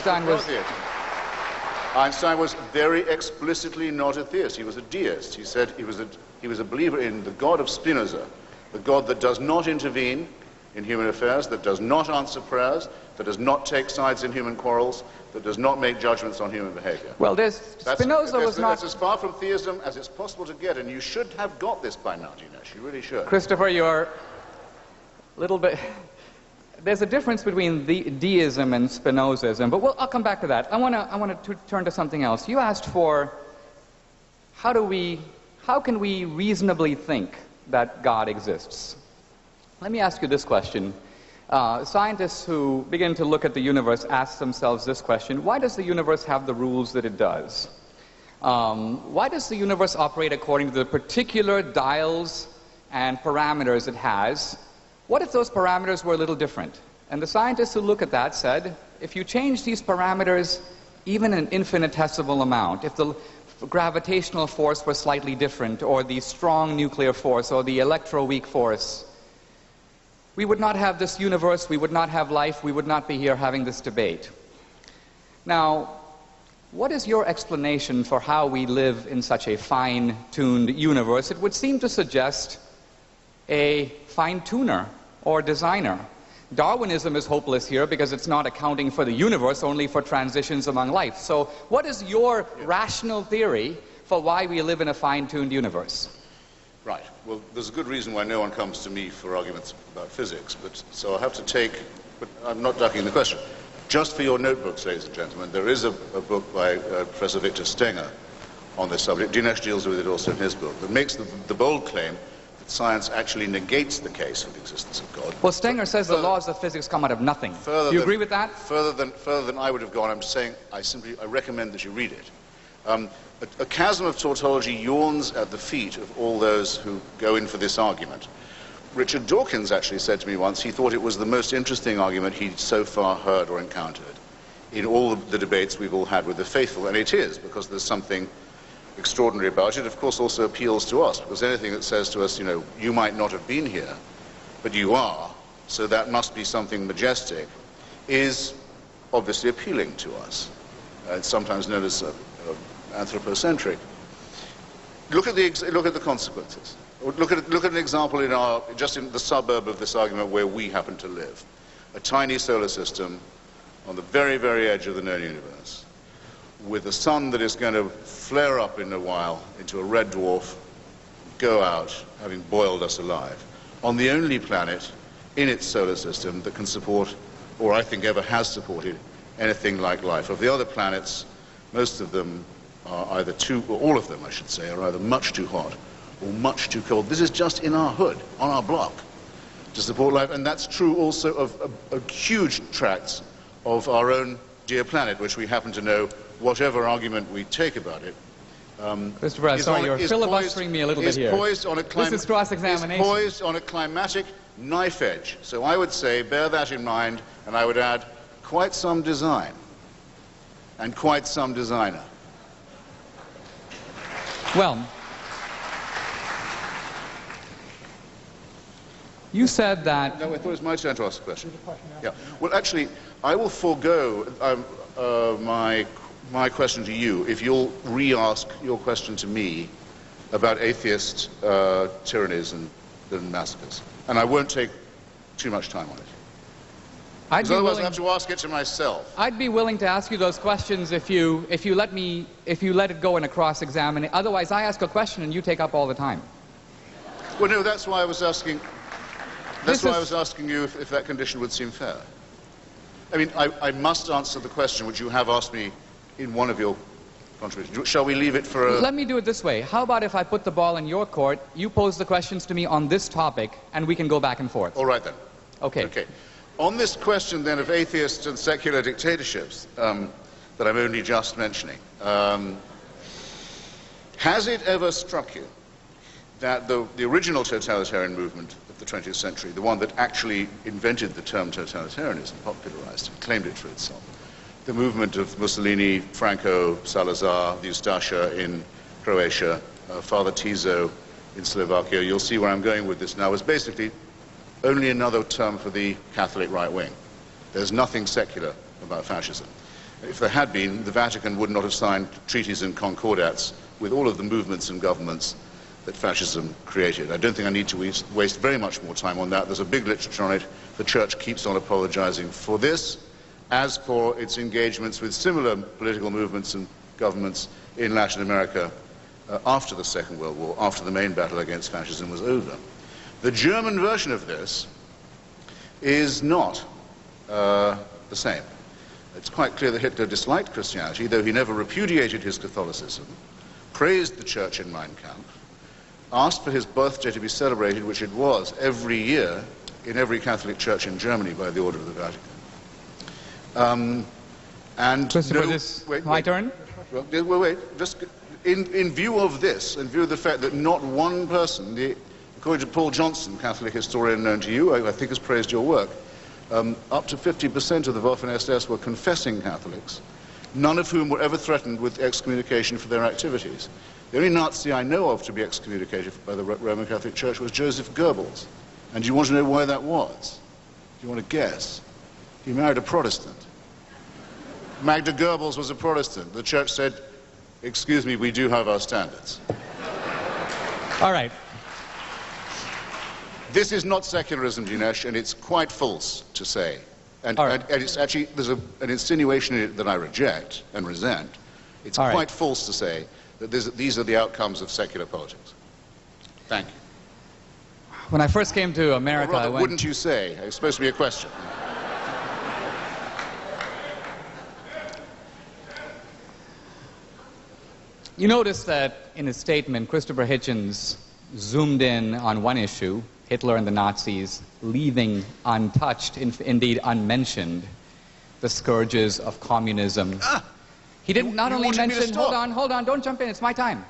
Einstein was... Einstein was very explicitly not a theist. He was a deist. He said he was a believer in the God of Spinoza, the God that does not intervene in human affairs, that does not answer prayers, that does not take sides in human quarrels, that does not make judgments on human behavior. Well, Spinoza was not... That's as far from theism as it's possible to get, and you should have got this by now, Dinesh. You really should. Christopher, you're a little bit... There's a difference between deism and Spinozism, but I'll come back to that. I want to turn to something else. You asked for how can we reasonably think that God exists? Let me ask you this question. Scientists who begin to look at the universe ask themselves this question: why does the universe have the rules that it does? Why does the universe operate according to the particular dials and parameters it has? What if those parameters were a little different? And the scientists who look at that said, if you change these parameters even an infinitesimal amount, if the gravitational force were slightly different, or the strong nuclear force, or the electroweak force, we would not have this universe, we would not have life, we would not be here having this debate. Now, what is your explanation for how we live in such a fine-tuned universe? It would seem to suggest a fine-tuner or designer. Darwinism is hopeless here because it's not accounting for the universe, only for transitions among life. So what is your rational theory for why we live in a fine-tuned universe? Right. Well, there's a good reason why no one comes to me for arguments about physics, so I'll have to take, but I'm not ducking the question. Just for your notebooks, ladies and gentlemen, there is a book by Professor Victor Stenger on this subject. Dinesh deals with it also in his book, that makes the bold claim that science actually negates the case of the existence of God. Well, Stenger says the laws of physics come out of nothing. Do you agree with that? Further than I would have gone, I'm saying I recommend that you read it. A chasm of tautology yawns at the feet of all those who go in for this argument. Richard Dawkins actually said to me once he thought it was the most interesting argument he'd so far heard or encountered in all the debates we've all had with the faithful, and it is, because there's something extraordinary about it. Of course, also appeals to us, because anything that says to us, you know, you might not have been here, but you are, so that must be something majestic, is obviously appealing to us. It's sometimes known as anthropocentric. Look at the consequences. Look at an example just in the suburb of this argument where we happen to live. A tiny solar system on the very, very edge of the known universe, with a sun that is going to flare up in a while into a red dwarf, go out, having boiled us alive, on the only planet in its solar system that can support, or I think ever has supported, anything like life. Of the other planets, most of them are either or all of them, I should say, are either much too hot or much too cold. This is just in our hood, on our block, to support life, and that's true also of huge tracts of our own dear planet, which we happen to know, whatever argument we take about it. Christopher, I'm sorry, you're filibustering me a little bit here. This is cross-examination. Is poised on a climatic knife edge. So I would say, bear that in mind, and I would add, quite some design, and quite some designer. Well, you said that... No, I thought it was my turn to ask a question. Yeah. Well, actually, I will forego my question to you if you'll re-ask your question to me about atheist tyrannies and massacres. And I won't take too much time on it. Otherwise I have to ask it to myself. I'd be willing to ask you those questions if you let it go in a cross-examination. Otherwise, I ask a question and you take up all the time. Well, no, that's why I was asking. That's why I was asking you if that condition would seem fair. I mean, I must answer the question which you have asked me in one of your contributions. Shall we leave it for a... Let me do it this way. How about if I put the ball in your court, you pose the questions to me on this topic, and we can go back and forth? All right, then. Okay. Okay. On this question, then, of atheists and secular dictatorships that I'm only just mentioning, has it ever struck you that the original totalitarian movement of the 20th century, the one that actually invented the term totalitarianism, popularized it, claimed it for itself, the movement of Mussolini, Franco, Salazar, the Ustasha in Croatia, Father Tiso in Slovakia, you'll see where I'm going with this now, was basically only another term for the Catholic right wing. There's nothing secular about fascism. If there had been, the Vatican would not have signed treaties and concordats with all of the movements and governments that fascism created. I don't think I need to waste very much more time on that. There's a big literature on it. The Church keeps on apologizing for this, as for its engagements with similar political movements and governments in Latin America after the Second World War, after the main battle against fascism was over. The German version of this is not the same. It's quite clear that Hitler disliked Christianity, though he never repudiated his Catholicism, praised the Church in Mein Kampf, asked for his birthday to be celebrated, which it was every year in every Catholic church in Germany by the order of the Vatican. And Christopher, no, my turn? Well, wait, just in view of this, in view of the fact that not one person, according to Paul Johnson, Catholic historian known to you, I think has praised your work, up to 50% of the Waffen-SS were confessing Catholics, none of whom were ever threatened with excommunication for their activities. The only Nazi I know of to be excommunicated by the Roman Catholic Church was Joseph Goebbels. And do you want to know why that was? Do you want to guess? He married a Protestant. Magda Goebbels was a Protestant. The Church said, excuse me, we do have our standards. All right. This is not secularism, Dinesh, and it's quite false to say. And it's actually, there's an insinuation in it that I reject and resent. It's quite false to say that these are the outcomes of secular politics. Thank you. When I first came to America, Or rather, wouldn't you say? It's supposed to be a question. You notice that in his statement, Christopher Hitchens zoomed in on one issue, Hitler and the Nazis, leaving untouched, indeed unmentioned, the scourges of communism. He didn't not only mention, hold on, don't jump in, it's my time.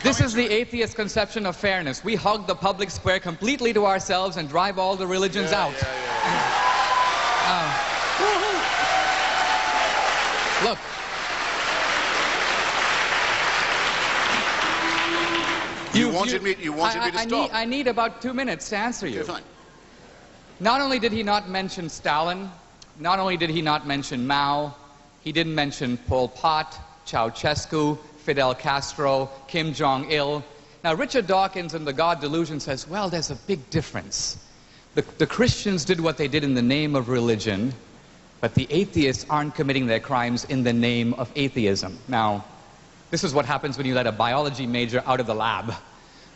This is the atheist conception of fairness. We hug the public square completely to ourselves and drive all the religions out. Look. You wanted me to stop. I need about 2 minutes to answer you. Okay, fine. Not only did he not mention Stalin, not only did he not mention Mao, he didn't mention Pol Pot, Ceausescu, Fidel Castro, Kim Jong-il. Now, Richard Dawkins in The God Delusion says, well, there's a big difference. The Christians did what they did in the name of religion, but the atheists aren't committing their crimes in the name of atheism. Now, this is what happens when you let a biology major out of the lab.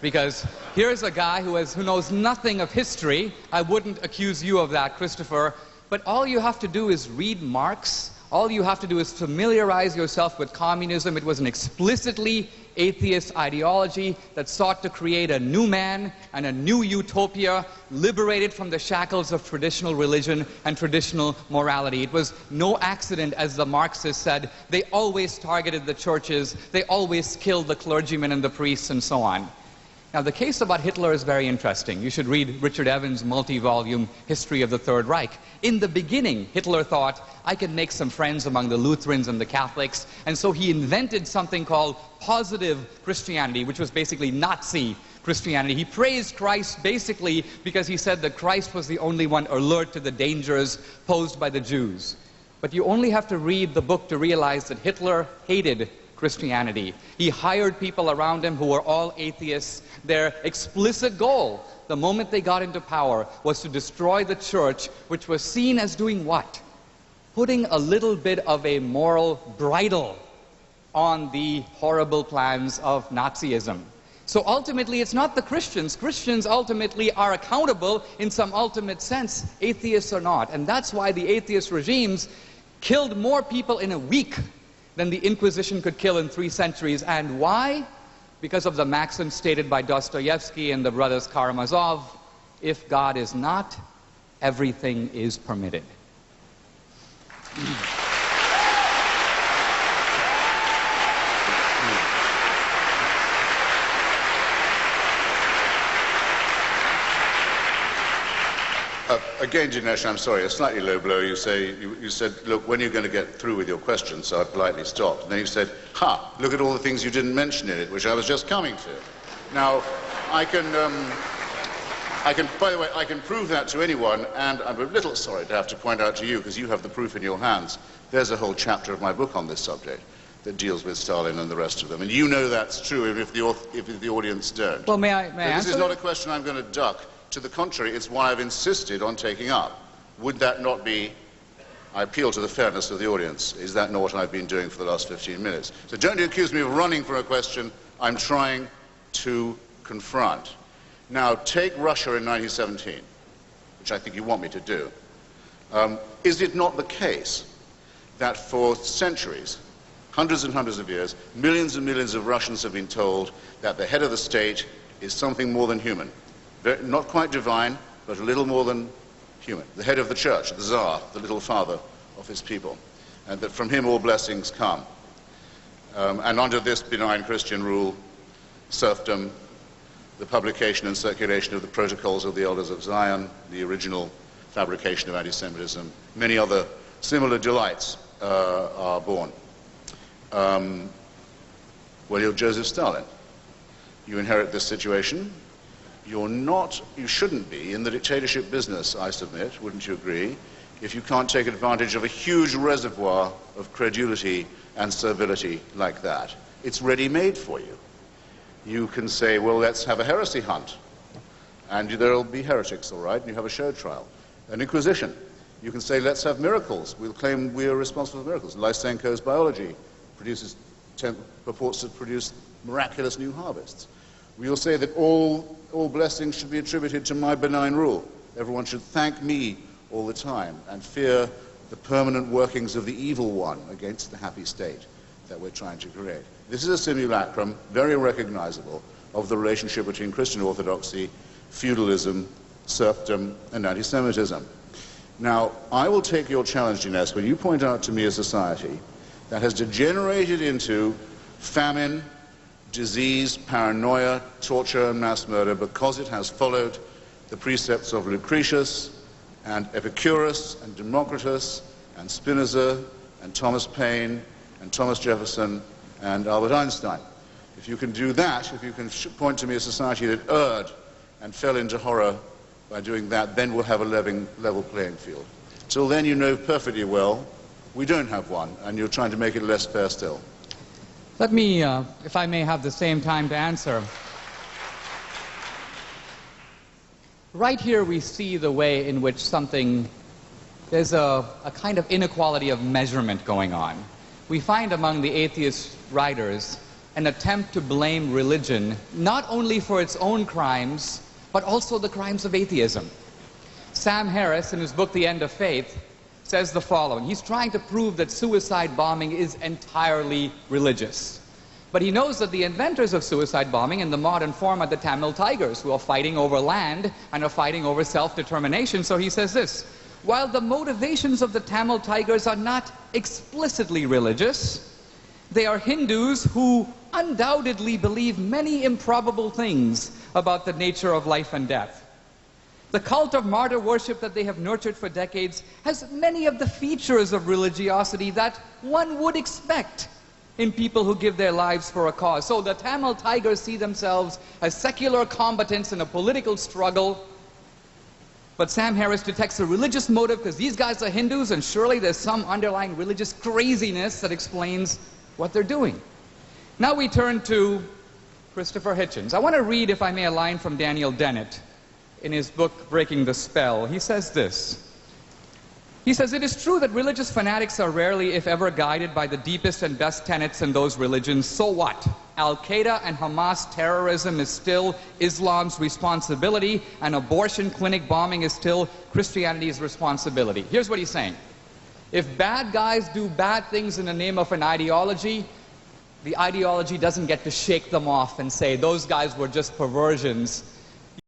Because here's a guy who knows nothing of history. I wouldn't accuse you of that, Christopher. But all you have to do is read Marx. All you have to do is familiarize yourself with communism. It was an explicitly atheist ideology that sought to create a new man and a new utopia, liberated from the shackles of traditional religion and traditional morality. It was no accident, as the Marxists said, they always targeted the churches, they always killed the clergymen and the priests and so on. Now, the case about Hitler is very interesting. You should read Richard Evans' multi-volume History of the Third Reich. In the beginning, Hitler thought, I can make some friends among the Lutherans and the Catholics, and so he invented something called positive Christianity, which was basically Nazi Christianity. He praised Christ basically because he said that Christ was the only one alert to the dangers posed by the Jews. But you only have to read the book to realize that Hitler hated Christianity. He hired people around him who were all atheists. Their explicit goal, the moment they got into power, was to destroy the church, which was seen as doing what? Putting a little bit of a moral bridle on the horrible plans of Nazism. So ultimately, it's not the Christians. Christians ultimately are accountable in some ultimate sense. Atheists are not. And that's why the atheist regimes killed more people in a week than the Inquisition could kill in 3 centuries. And why? Because of the maxim stated by Dostoevsky and the brothers Karamazov, if God is not, everything is permitted. Again, Dinesh, I'm sorry, a slightly low blow. You said, look, when are you going to get through with your question? So I politely stopped. And then you said, look at all the things you didn't mention in it, which I was just coming to. Now, I can By the way, I can prove that to anyone, and I'm a little sorry to have to point out to you, because you have the proof in your hands. There's a whole chapter of my book on this subject that deals with Stalin and the rest of them. And you know that's true, even if the audience don't. Well, may I answer? This is not a question I'm going to duck. To the contrary, it's one I've insisted on taking up. Would that not be, I appeal to the fairness of the audience, is that not what I've been doing for the last 15 minutes? So don't accuse me of running from a question I'm trying to confront. Now, take Russia in 1917, which I think you want me to do. Is it not the case that for centuries, hundreds and hundreds of years, millions and millions of Russians have been told that the head of the state is something more than human? Not quite divine, but a little more than human. The head of the church, the Tsar, the little father of his people, and that from him all blessings come. And under this benign Christian rule, serfdom, the publication and circulation of the protocols of the elders of Zion, the original fabrication of anti-Semitism, many other similar delights are born. Well, you're Joseph Stalin. You inherit this situation. You shouldn't be in the dictatorship business, I submit, wouldn't you agree, if you can't take advantage of a huge reservoir of credulity and servility like that. It's ready-made for you. You can say, well, let's have a heresy hunt, and there'll be heretics, all right, and you have a show trial. An inquisition. You can say, let's have miracles. We'll claim we are responsible for miracles. Lysenko's biology purports to produce miraculous new harvests. We'll say that all blessings should be attributed to my benign rule. Everyone should thank me all the time and fear the permanent workings of the evil one against the happy state that we're trying to create. This is a simulacrum, very recognizable, of the relationship between Christian orthodoxy, feudalism, serfdom, and anti-Semitism. Now, I will take your challenge, Ines, when you point out to me a society that has degenerated into famine, disease, paranoia, torture, and mass murder because it has followed the precepts of Lucretius and Epicurus and Democritus and Spinoza and Thomas Paine and Thomas Jefferson and Albert Einstein. If you can do that, if you can point to me a society that erred and fell into horror by doing that, then we'll have a level playing field. Till then, you know perfectly well we don't have one, and you're trying to make it less fair still. Let me, if I may have the same time to answer. Right here we see the way in which there's a kind of inequality of measurement going on. We find among the atheist writers an attempt to blame religion not only for its own crimes, but also the crimes of atheism. Sam Harris, in his book The End of Faith, says the following. He's trying to prove that suicide bombing is entirely religious. But he knows that the inventors of suicide bombing in the modern form are the Tamil Tigers, who are fighting over land and are fighting over self-determination. So he says this: while the motivations of the Tamil Tigers are not explicitly religious, they are Hindus who undoubtedly believe many improbable things about the nature of life and death. The cult of martyr worship that they have nurtured for decades has many of the features of religiosity that one would expect in people who give their lives for a cause. So the Tamil Tigers see themselves as secular combatants in a political struggle. But Sam Harris detects a religious motive because these guys are Hindus, and surely there's some underlying religious craziness that explains what they're doing. Now we turn to Christopher Hitchens. I want to read, if I may, a line from Daniel Dennett in his book Breaking the Spell. He says this. He says, it is true that religious fanatics are rarely, if ever, guided by the deepest and best tenets in those religions. So what? Al-Qaeda and Hamas terrorism is still Islam's responsibility, and abortion clinic bombing is still Christianity's responsibility. Here's what he's saying. If bad guys do bad things in the name of an ideology, the ideology doesn't get to shake them off and say, those guys were just perversions